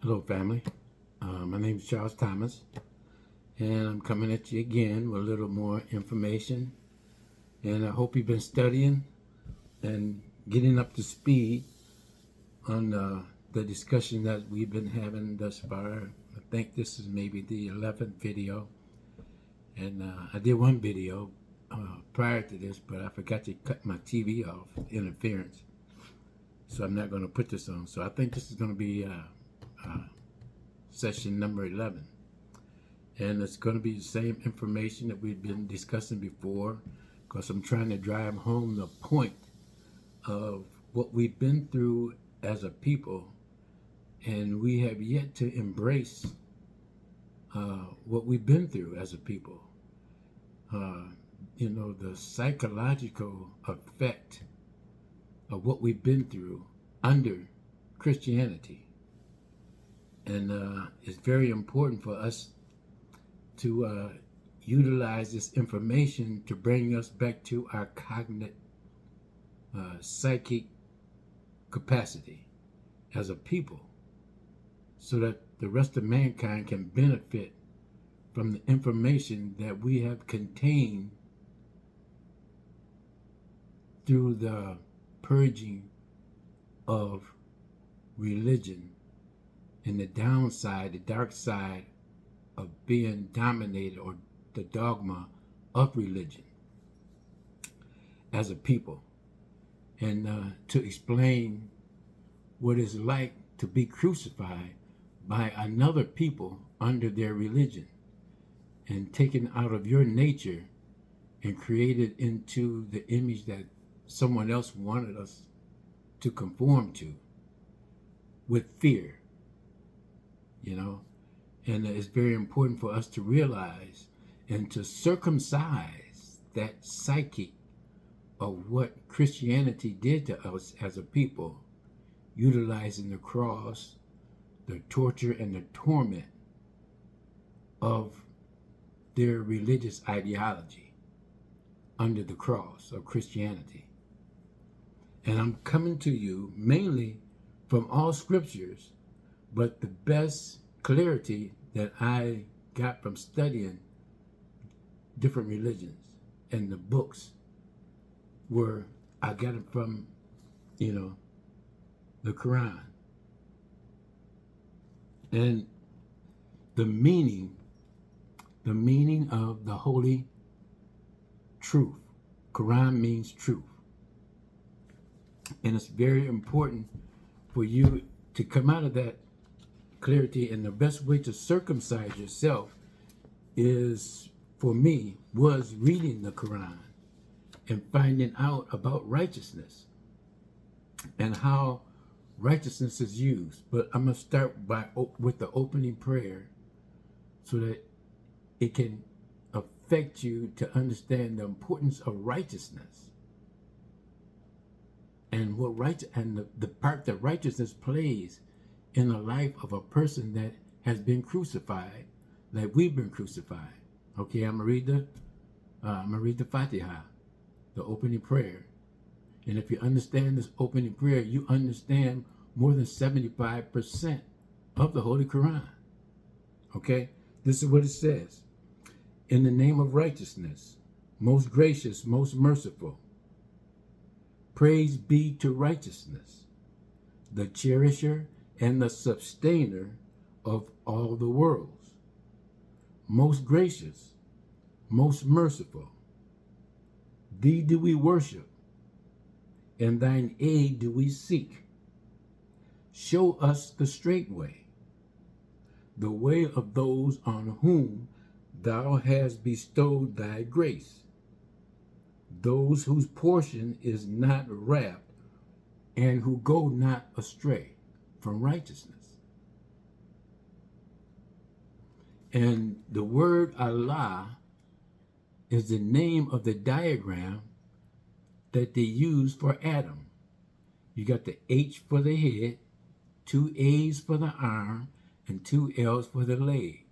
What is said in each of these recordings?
Hello, family. My name is Charles Thomas, and I'm coming at you again with a little more information. And I hope you've been studying and getting up to speed on the discussion that we've been having thus far. I think this is maybe the 11th video, and I did one video prior to this, but I forgot to cut my TV off, interference. So I'm not going to put this on. So I think this is going to be session number 11. And it's going to be the same information that we've been discussing before, because I'm trying to drive home the point of what we've been through as a people, and we have yet to embrace what we've been through as a people. The psychological effect of what we've been through under Christianity. And it's very important for us to utilize this information to bring us back to our cognitive, psychic capacity as a people, so that the rest of mankind can benefit from the information that we have contained through the purging of religion and the downside, the dark side of being dominated, or the dogma of religion as a people, and to explain what it's like to be crucified by another people under their religion and taken out of your nature and created into the image that someone else wanted us to conform to with fear, And it's very important for us to realize and to circumcise that psyche of what Christianity did to us as a people, utilizing the cross, the torture, and the torment of their religious ideology under the cross of Christianity. And I'm coming to you mainly from all scriptures, but the best clarity that I got from studying different religions and the books were, I got it from, the Quran. And the meaning of the holy truth. Quran means truth. And it's very important for you to come out of that clarity, and the best way to circumcise yourself is, for me, was reading the Quran and finding out about righteousness and how righteousness is used. But I'm going to start with the opening prayer so that it can affect you to understand the importance of righteousness and the part that righteousness plays in the life of a person that has been crucified, like we've been crucified. Okay, I'm gonna read the Fatiha, the opening prayer. And if you understand this opening prayer, you understand more than 75% of the Holy Quran. Okay, this is what it says. In the name of righteousness, most gracious, most merciful, praise be to righteousness, the cherisher and the sustainer of all the worlds. Most gracious, most merciful, thee do we worship, and thine aid do we seek. Show us the straight way, the way of those on whom thou hast bestowed thy grace, those whose portion is not wrapped, and who go not astray from righteousness. And the word Allah is the name of the diagram that they use for Adam. You got the H for the head, 2 A's for the arm, and 2 L's for the leg.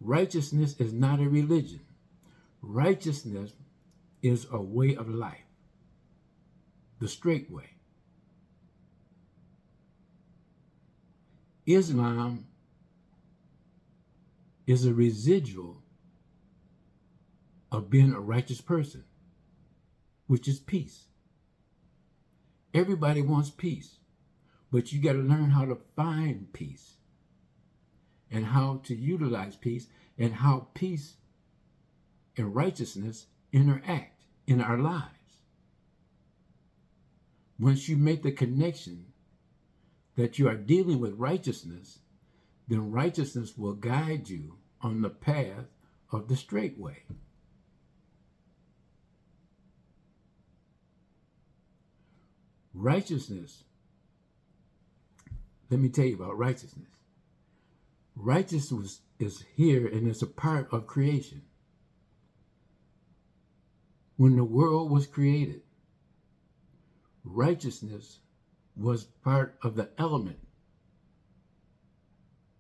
Righteousness is not a religion. Righteousness is a way of life, the straight way. Islam is a residual of being a righteous person, which is peace. Everybody wants peace, but you got to learn how to find peace and how to utilize peace and how peace and righteousness interact in our lives. Once you make the connection that you are dealing with righteousness, then righteousness will guide you on the path of the straight way. Righteousness, let me tell you about righteousness. Righteousness is here and it's a part of creation. When the world was created, righteousness was part of the element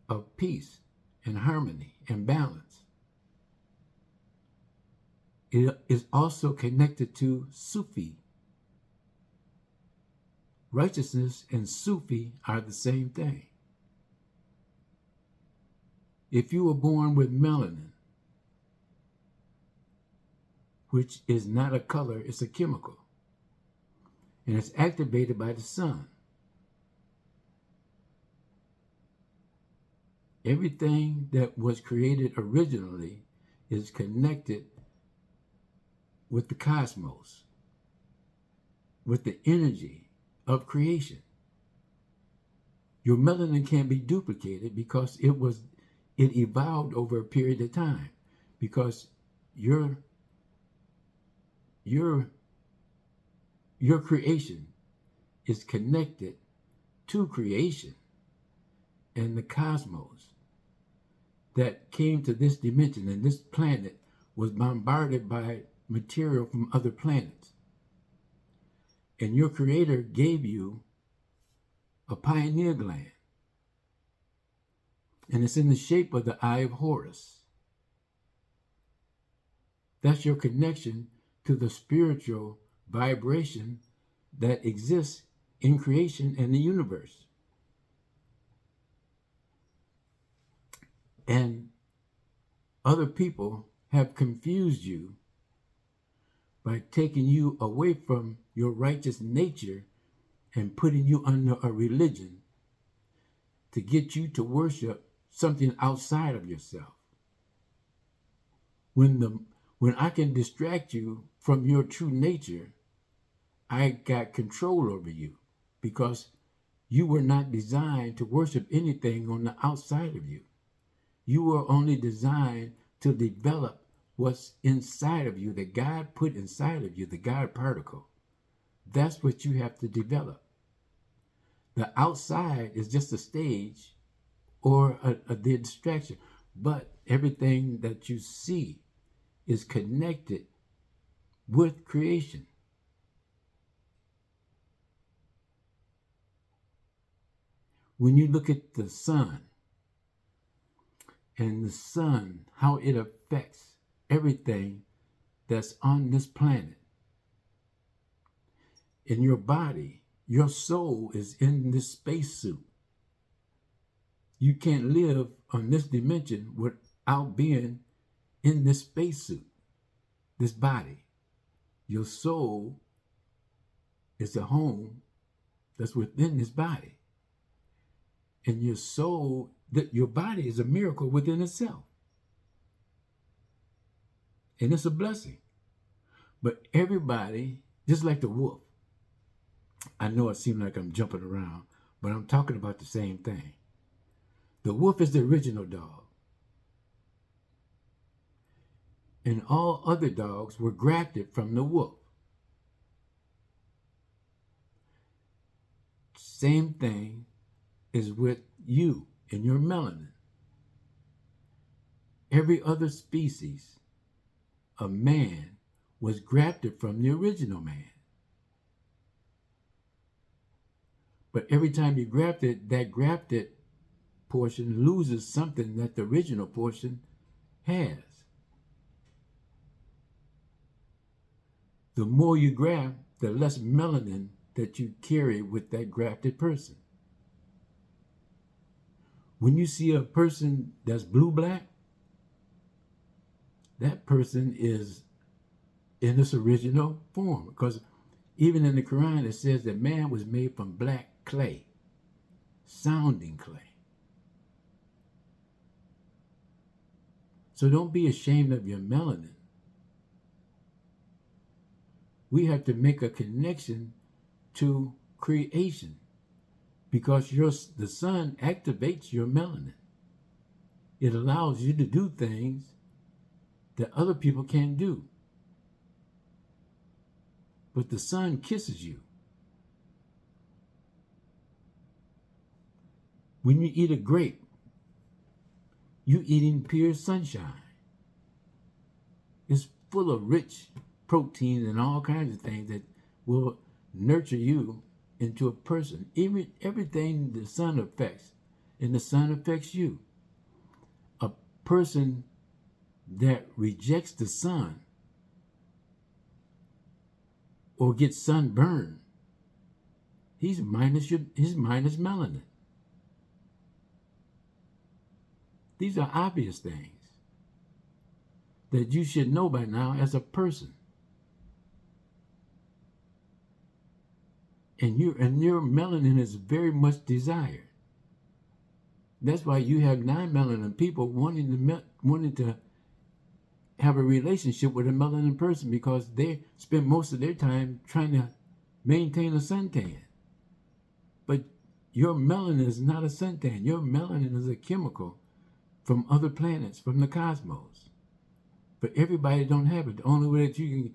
of peace and harmony and balance. It is also connected to Sufi. Righteousness and Sufi are the same thing. If you were born with melanin, which is not a color, it's a chemical, and it's activated by the sun. Everything that was created originally is connected with the cosmos, with the energy of creation. Your melanin can't be duplicated because it evolved over a period of time, because your creation is connected to creation and the cosmos that came to this dimension, and this planet was bombarded by material from other planets. And your creator gave you a pineal gland, and it's in the shape of the eye of Horus. That's your connection to the spiritual vibration that exists in creation and the universe. And other people have confused you by taking you away from your righteous nature and putting you under a religion to get you to worship something outside of yourself. When I can distract you from your true nature, I got control over you, because you were not designed to worship anything on the outside of you. You were only designed to develop what's inside of you, that God put inside of you, the God particle. That's what you have to develop. The outside is just a stage or the distraction, but everything that you see is connected with creation. When you look at the sun, and the sun, how it affects everything that's on this planet. In your body, your soul is in this spacesuit. You can't live on this dimension without being in this spacesuit, this body. Your soul is a home that's within this body. And your soul, your body is a miracle within itself. And it's a blessing. But everybody, just like the wolf, I know it seems like I'm jumping around, but I'm talking about the same thing. The wolf is the original dog. And all other dogs were grafted from the wolf. Same thing is with you and your melanin. Every other species of man was grafted from the original man. But every time you graft it, that grafted portion loses something that the original portion has. The more you graft, the less melanin that you carry with that grafted person. When you see a person that's blue-black, that person is in its original form. Because even in the Quran, it says that man was made from black clay, sounding clay. So don't be ashamed of your melanin. We have to make a connection to creation because the sun activates your melanin. It allows you to do things that other people can't do. But the sun kisses you. When you eat a grape, you're eating pure sunshine. It's full of rich proteins and all kinds of things that will nurture you into a person. Even everything the sun affects, and the sun affects you. A person that rejects the sun or gets sunburned, he's minus melanin. These are obvious things that you should know by now as a person. And your melanin is very much desired. That's why you have non-melanin people wanting to have a relationship with a melanin person, because they spend most of their time trying to maintain a suntan. But your melanin is not a suntan. Your melanin is a chemical from other planets, from the cosmos. But everybody don't have it. The only way that you can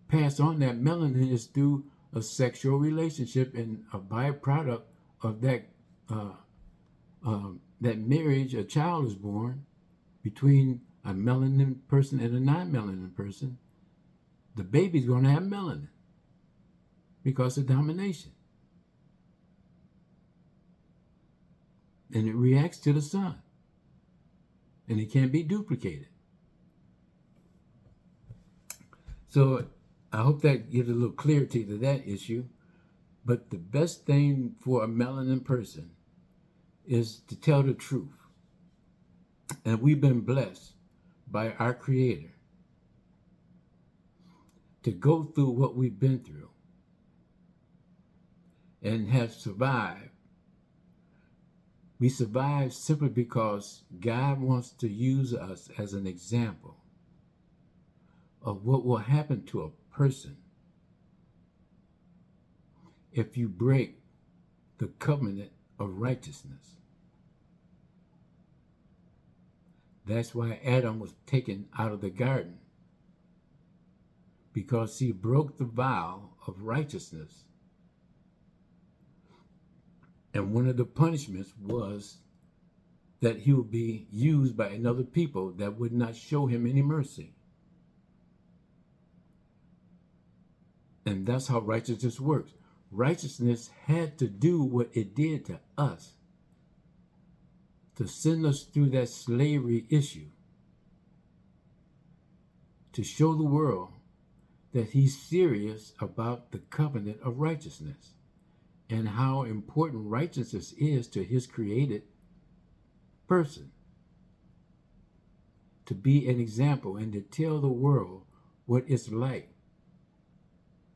pass on that melanin is through a sexual relationship, and a byproduct of that that marriage, a child is born between a melanin person and a non-melanin person. The baby's going to have melanin because of domination. And it reacts to the sun. And it can't be duplicated. So I hope that gives a little clarity to that issue. But the best thing for a melanin person is to tell the truth. And we've been blessed by our Creator to go through what we've been through and have survived. We survive simply because God wants to use us as an example of what will happen to a person if you break the covenant of righteousness. That's why Adam was taken out of the garden, because he broke the vow of righteousness. And one of the punishments was that he would be used by another people that would not show him any mercy. And that's how righteousness works. Righteousness had to do what it did to us, to send us through that slavery issue, to show the world that he's serious about the covenant of righteousness and how important righteousness is to his created person. To be an example and to tell the world what it's like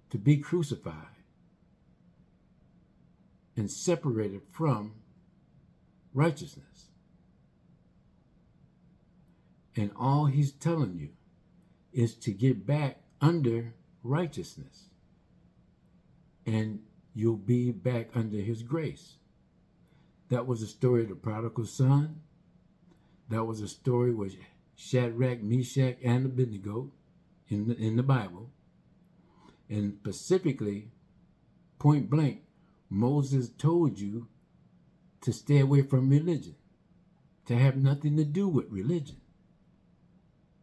to be crucified and separated from righteousness. And all he's telling you is to get back under righteousness, and you'll be back under his grace. That was the story of the prodigal son. That was a story with Shadrach, Meshach, and Abednego in the Bible. And specifically, point blank, Moses told you to stay away from religion, to have nothing to do with religion.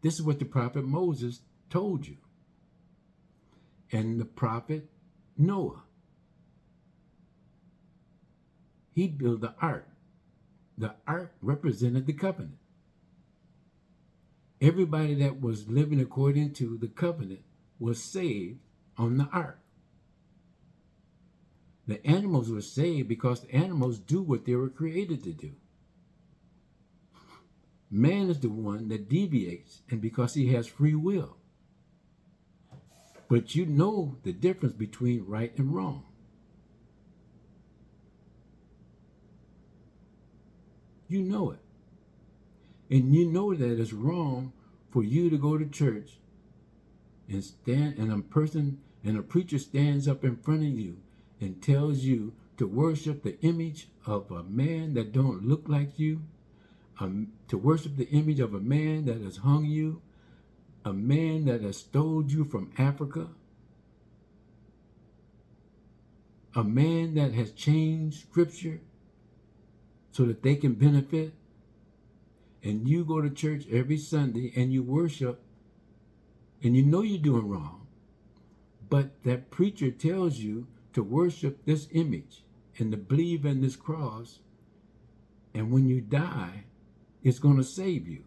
This is what the prophet Moses told you. And the prophet Noah, he built the ark. The ark represented the covenant. Everybody that was living according to the covenant was saved on the ark. The animals were saved because the animals do what they were created to do. Man is the one that deviates, and because he has free will. But you know the difference between right and wrong. You know it. And you know that it's wrong for you to go to church and a preacher stands up in front of you and tells you to worship the image of a man that don't look like you, to worship the image of a man that has hung you, a man that has stole you from Africa, a man that has changed scripture so that they can benefit. And you go to church every Sunday and you worship, and you know you're doing wrong, but that preacher tells you to worship this image and to believe in this cross, and when you die, it's going to save you.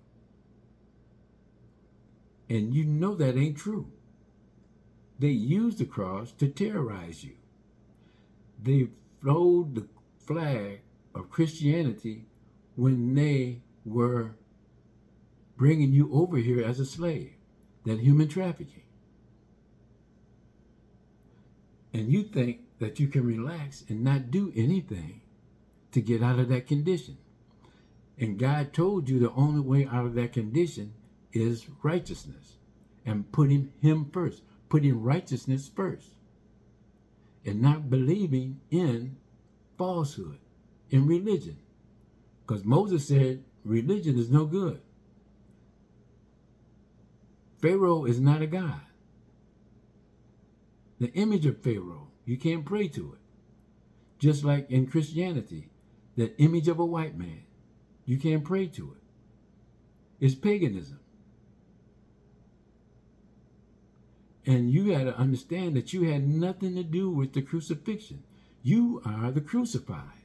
And you know that ain't true. They use the cross to terrorize you. They flowed the flag of Christianity when they were bringing you over here as a slave, that human trafficking. And you think that you can relax and not do anything to get out of that condition. And God told you the only way out of that condition is righteousness, and putting him first, putting righteousness first, and not believing in falsehood, in religion. Because Moses said religion is no good. Pharaoh is not a god. The image of Pharaoh, you can't pray to it. Just like in Christianity, the image of a white man, you can't pray to it. It's paganism. And you got to understand that you had nothing to do with the crucifixion. You are the crucified,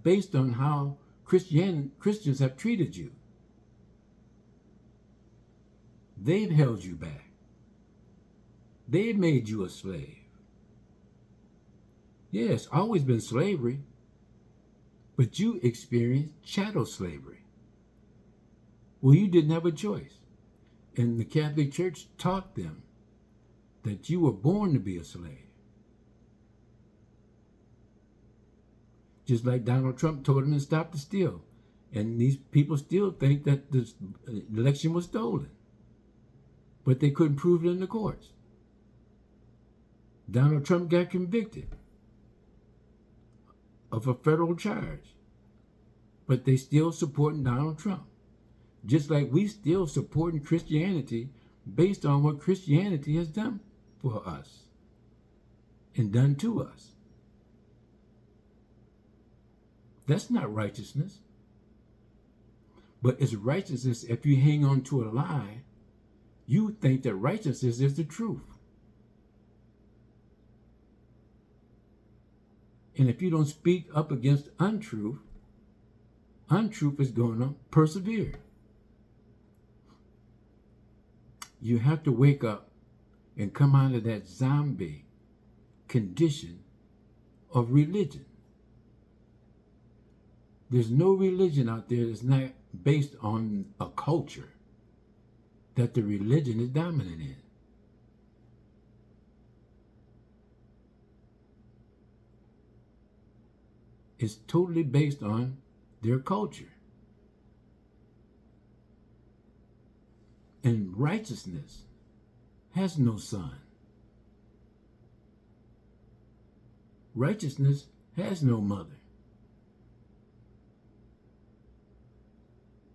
based on how Christians have treated you. They've held you back. They've made you a slave. Yeah, it's always been slavery, but you experienced chattel slavery. Well, you didn't have a choice. And the Catholic Church taught them that you were born to be a slave. Just like Donald Trump told them to stop the steal. And these people still think that the election was stolen. But they couldn't prove it in the courts. Donald Trump got convicted of a federal charge. But they still supporting Donald Trump. Just like we still supporting Christianity based on what Christianity has done for us and done to us. That's not righteousness. But it's righteousness if you hang on to a lie. You think that righteousness is the truth. And if you don't speak up against untruth, untruth is going to persevere. You have to wake up and come out of that zombie condition of religion. There's no religion out there that's not based on a culture that the religion is dominant in. It's totally based on their culture. And righteousness has no son. Righteousness has no mother.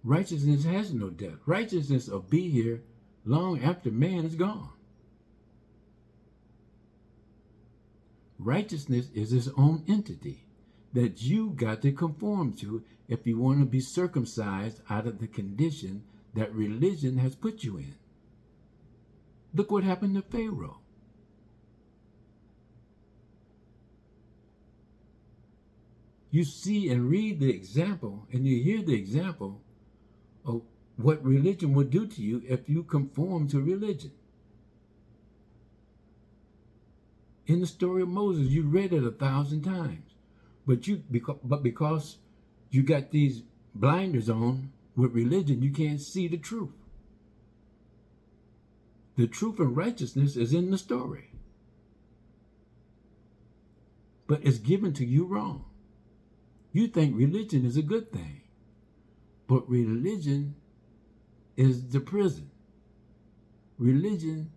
Righteousness has no death. Righteousness will be here long after man is gone. Righteousness is its own entity that you got to conform to if you want to be circumcised out of the condition that religion has put you in. Look what happened to Pharaoh. You see and read the example, and you hear the example of what religion will do to you if you conform to religion. In the story of Moses, you read it 1,000 times, but because you got these blinders on With religion, you can't see the truth. The truth and righteousness is in the story, but it's given to you wrong. You think religion is a good thing, but religion is the prison. Religion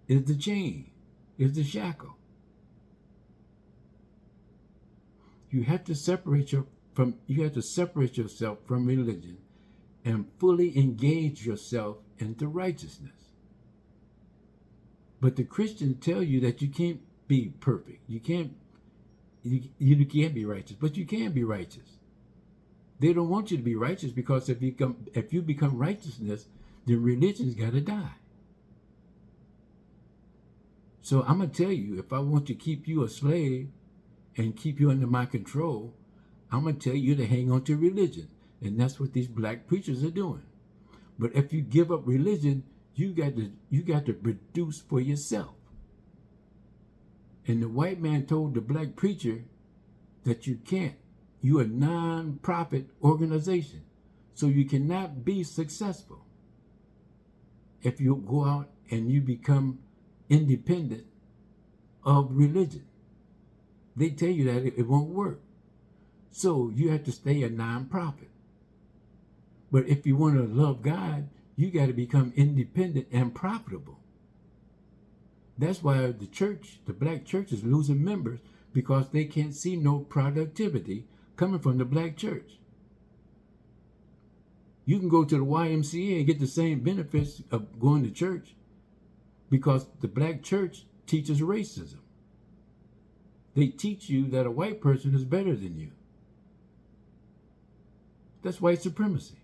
is the chain, is the shackle. You have to separate yourself from religion and fully engage yourself into righteousness. But the Christians tell you that you can't be perfect. You can't be righteous, but you can be righteous. They don't want you to be righteous because if you become righteousness, then religion's got to die. So I'm going to tell you, if I want to keep you a slave and keep you under my control, I'm going to tell you to hang on to religion. And that's what these black preachers are doing. But if you give up religion, you got to produce for yourself. And the white man told the black preacher that you can't. You're a non-profit organization, so you cannot be successful if you go out and you become independent of religion. They tell you that it won't work. So you have to stay a non-profit. But if you want to love God, you got to become independent and profitable. That's why the black church is losing members, because they can't see no productivity coming from the black church. You can go to the YMCA and get the same benefits of going to church because the black church teaches racism. They teach you that a white person is better than you. That's white supremacy.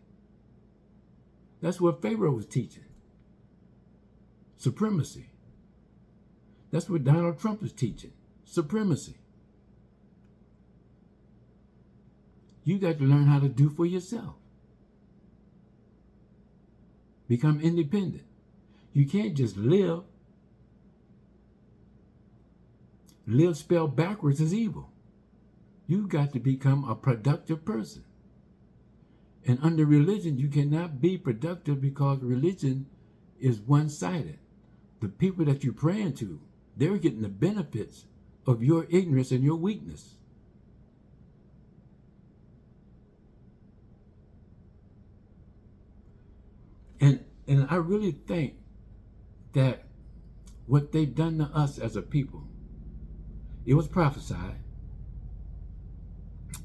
That's what Pharaoh was teaching. Supremacy. That's what Donald Trump is teaching. Supremacy. You got to learn how to do for yourself. Become independent. You can't just live. Live spelled backwards is evil. You got to become a productive person. And under religion, you cannot be productive because religion is one-sided. The people that you're praying to, they're getting the benefits of your ignorance and your weakness. And I really think that what they've done to us as a people, it was prophesied,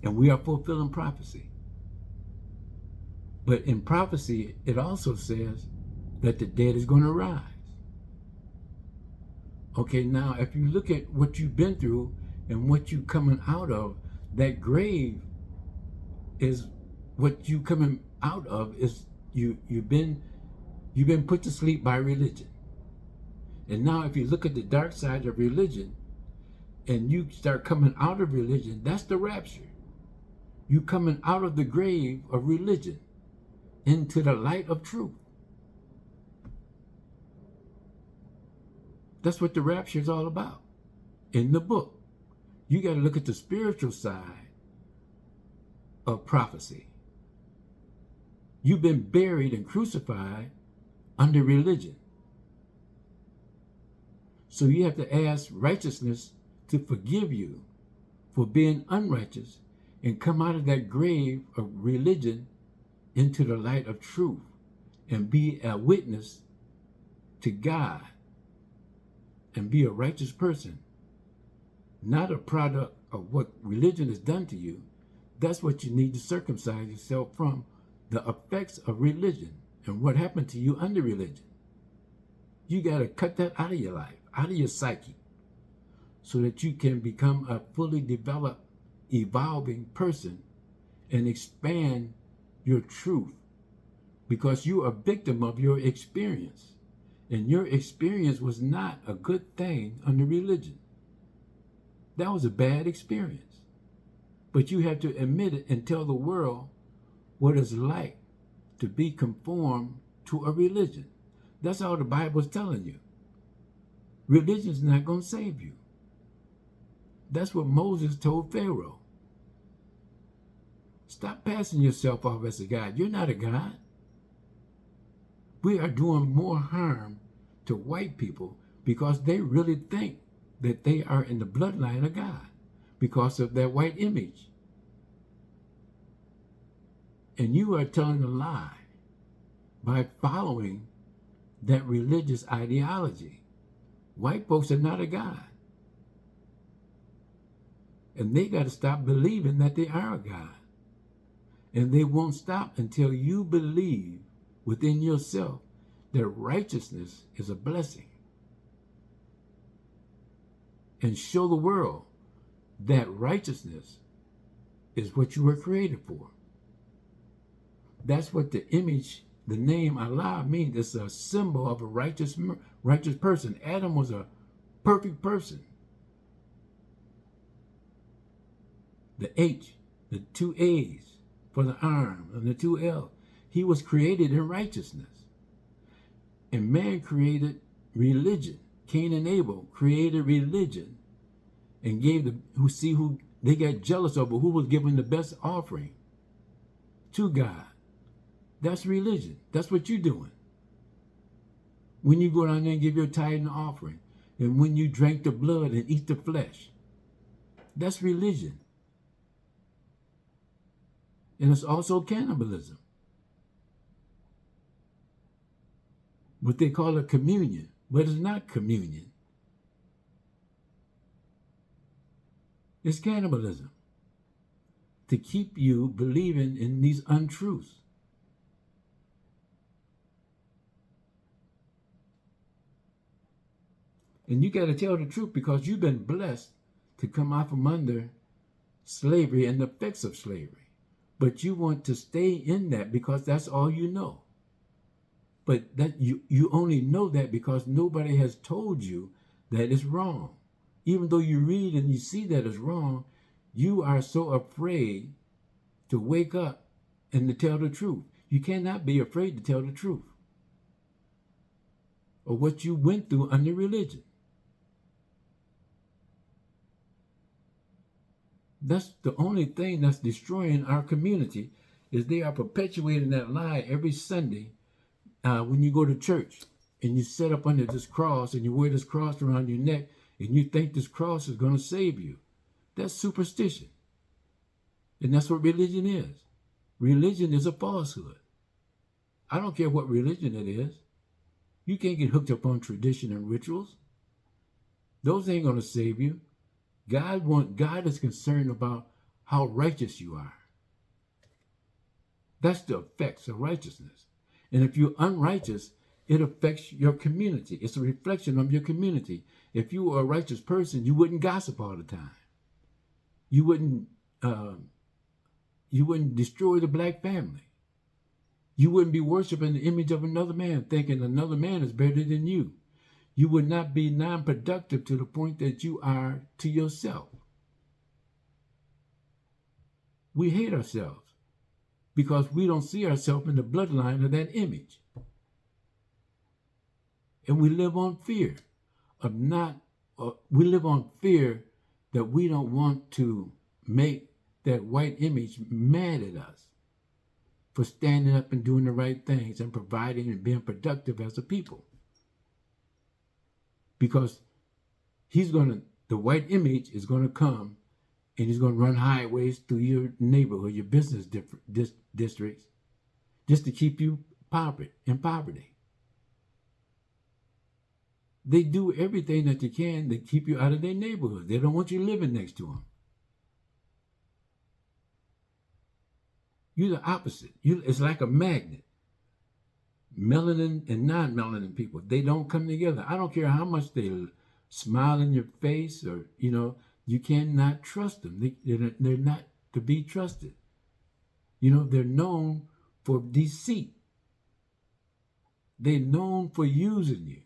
and we are fulfilling prophecy. But in prophecy, it also says that the dead is going to rise. Okay, now if you look at what you've been through and what you coming out of, that grave is what you coming out of is you've been put to sleep by religion. And now if you look at the dark side of religion and you start coming out of religion, that's the rapture. You coming out of the grave of religion into the light of truth. That's what the rapture is all about. In the book, you got to look at the spiritual side of prophecy. You've been buried and crucified under religion. So you have to ask righteousness to forgive you for being unrighteous and come out of that grave of religion into the light of truth and be a witness to God and be a righteous person, not a product of what religion has done to you. That's what you need to circumcise yourself from, the effects of religion and what happened to you under religion. You got to cut that out of your life, out of your psyche, so that you can become a fully developed, evolving person and expand your truth, because you're a victim of your experience. And your experience was not a good thing under religion. That was a bad experience. But you have to admit it and tell the world what it's like to be conformed to a religion. That's all the Bible is telling you. Religion's not going to save you. That's what Moses told Pharaoh. Stop passing yourself off as a God. You're not a God. We are doing more harm to white people because they really think that they are in the bloodline of God because of their white image. And you are telling a lie by following that religious ideology. White folks are not a God. And they got to stop believing that they are a God. And they won't stop until you believe within yourself that righteousness is a blessing. And show the world that righteousness is what you were created for. That's what the image, the name Allah means. It's a symbol of a righteous person. Adam was a perfect person. The H, the two A's for the arm, and the two L. He was created in righteousness. And man created religion. Cain and Abel created religion and gave who they got jealous over who was giving the best offering to God. That's religion. That's what you're doing. When you go down there and give your tithe and offering, and when you drink the blood and eat the flesh, that's religion. And it's also cannibalism. What they call a communion, but it's not communion. It's cannibalism. To keep you believing in these untruths. And you got to tell the truth because you've been blessed to come out from under slavery and the effects of slavery. But you want to stay in that because that's all you know. But that you only know that because nobody has told you that it's wrong. Even though you read and you see that it's wrong, you are so afraid to wake up and to tell the truth. You cannot be afraid to tell the truth of what you went through under religion. That's the only thing that's destroying our community, is they are perpetuating that lie every Sunday when you go to church and you sit up under this cross and you wear this cross around your neck and you think this cross is going to save you. That's superstition. And that's what religion is. Religion is a falsehood. I don't care what religion it is. You can't get hooked up on tradition and rituals. Those ain't going to save you. God is concerned about how righteous you are. That's the effects of righteousness. And if you're unrighteous, it affects your community. It's a reflection of your community. If you were a righteous person, you wouldn't gossip all the time. You wouldn't destroy the black family. You wouldn't be worshiping the image of another man, thinking another man is better than you. You would not be non-productive to the point that you are to yourself. We hate ourselves because we don't see ourselves in the bloodline of that image. And we live on fear we live on fear that we don't want to make that white image mad at us for standing up and doing the right things and providing and being productive as a people. Because the white image is going to come and he's going to run highways through your neighborhood, your business districts, just to keep you in poverty. They do everything that they can to keep you out of their neighborhood. They don't want you living next to them. You're the opposite. It's like a magnet. Melanin and non-melanin people, they don't come together. I don't care how much they smile in your face or, you cannot trust them. They're not to be trusted. They're known for deceit. They're known for using you.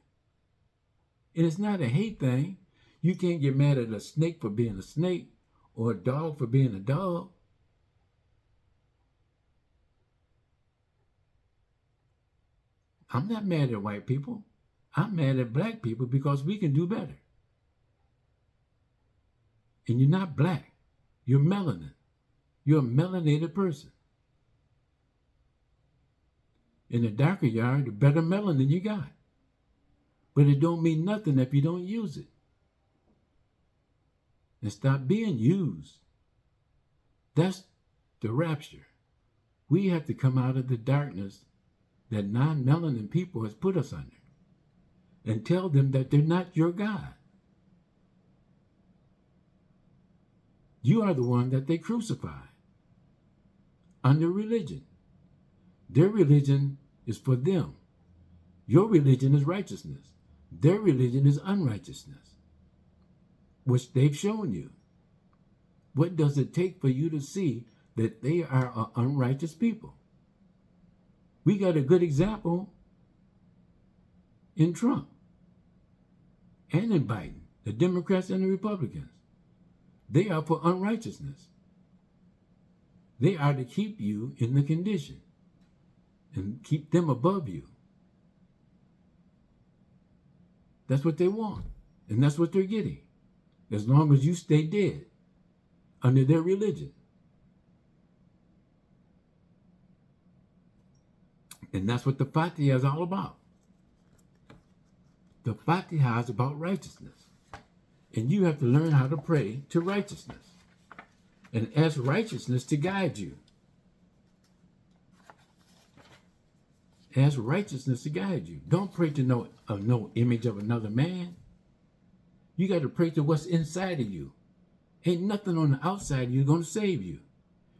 And it's not a hate thing. You can't get mad at a snake for being a snake or a dog for being a dog. I'm not mad at white people. I'm mad at black people because we can do better. And you're not black. You're melanin. You're a melanated person. In the darker you are, the better melanin you got. But it don't mean nothing if you don't use it. And stop being used. That's the rapture. We have to come out of the darkness that non-melanin people has put us under and tell them that they're not your God. You are the one that they crucify under religion. Their religion is for them. Your religion is righteousness. Their religion is unrighteousness, which they've shown you. What does it take for you to see that they are an unrighteous people? We got a good example in Trump and in Biden, the Democrats and the Republicans. They are for unrighteousness. They are to keep you in the condition and keep them above you. That's what they want, and that's what they're getting, as long as you stay dead under their religion. And that's what the Fatiha is all about. The Fatiha is about righteousness. And you have to learn how to pray to righteousness and ask righteousness to guide you. Ask righteousness to guide you. Don't pray to no image of another man. You got to pray to what's inside of you. Ain't nothing on the outside of you going to save you.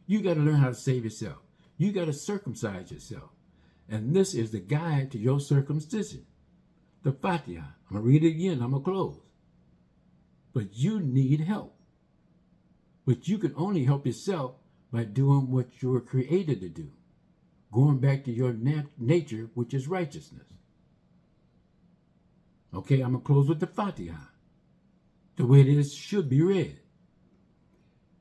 You got to learn how to save yourself. You got to circumcise yourself. And this is the guide to your circumcision. The Fatiha. I'm going to read it again. I'm going to close. But you need help. But you can only help yourself by doing what you were created to do. Going back to your nature, which is righteousness. Okay, I'm going to close with the Fatiha. The way it is should be read.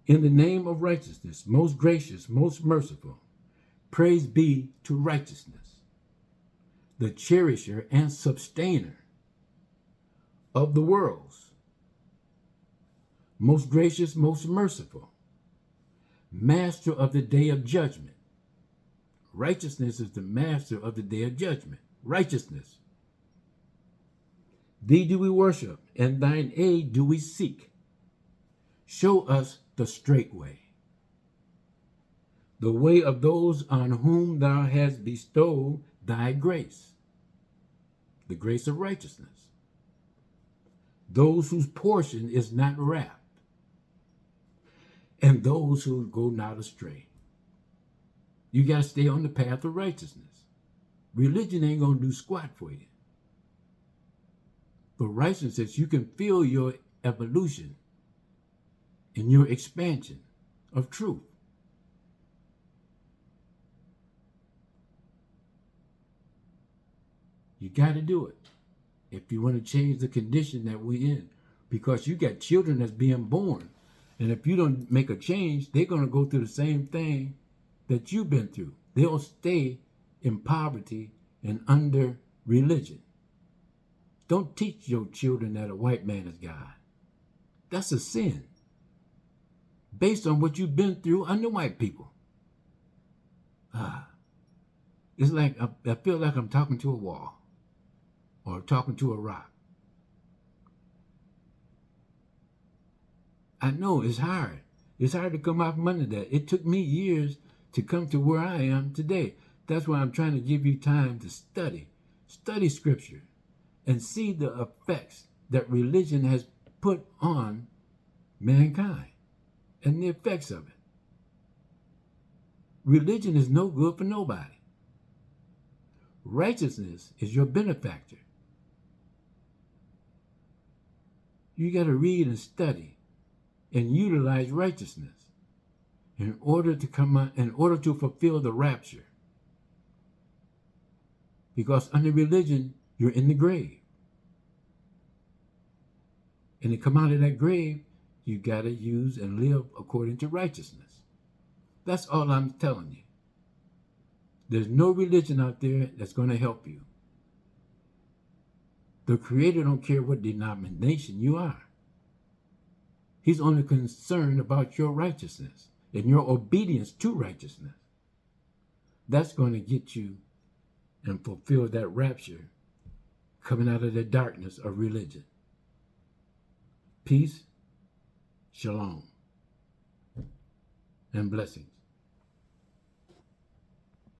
In the name of righteousness, most gracious, most merciful, praise be to righteousness, the cherisher and sustainer of the worlds, most gracious, most merciful, master of the day of judgment. Righteousness is the master of the day of judgment. Righteousness. Thee do we worship, and thine aid do we seek. Show us the straight way, the way of those on whom thou hast bestowed thy grace, the grace of righteousness, those whose portion is not wrapped, and those who go not astray. You got to stay on the path of righteousness. Religion ain't going to do squat for you. But righteousness, you can feel your evolution and your expansion of truth. You got to do it if you want to change the condition that we're in, because you got children that's being born. And if you don't make a change, they're going to go through the same thing that you've been through. They'll stay in poverty and under religion. Don't teach your children that a white man is God. That's a sin, based on what you've been through under white people. It's like I feel like I'm talking to a wall or talking to a rock. I know it's hard. It's hard to come out from under that. It took me years to come to where I am today. That's why I'm trying to give you time to study scripture, and see the effects that religion has put on mankind and the effects of it. Religion is no good for nobody. Righteousness is your benefactor. You got to read and study and utilize righteousness in order to fulfill the rapture. Because under religion, you're in the grave. And to come out of that grave, you got to use and live according to righteousness. That's all I'm telling you. There's no religion out there that's going to help you. The Creator don't care what denomination you are. He's only concerned about your righteousness. and your obedience to righteousness, that's going to get you and fulfill that rapture coming out of the darkness of religion. Peace, shalom, and blessings.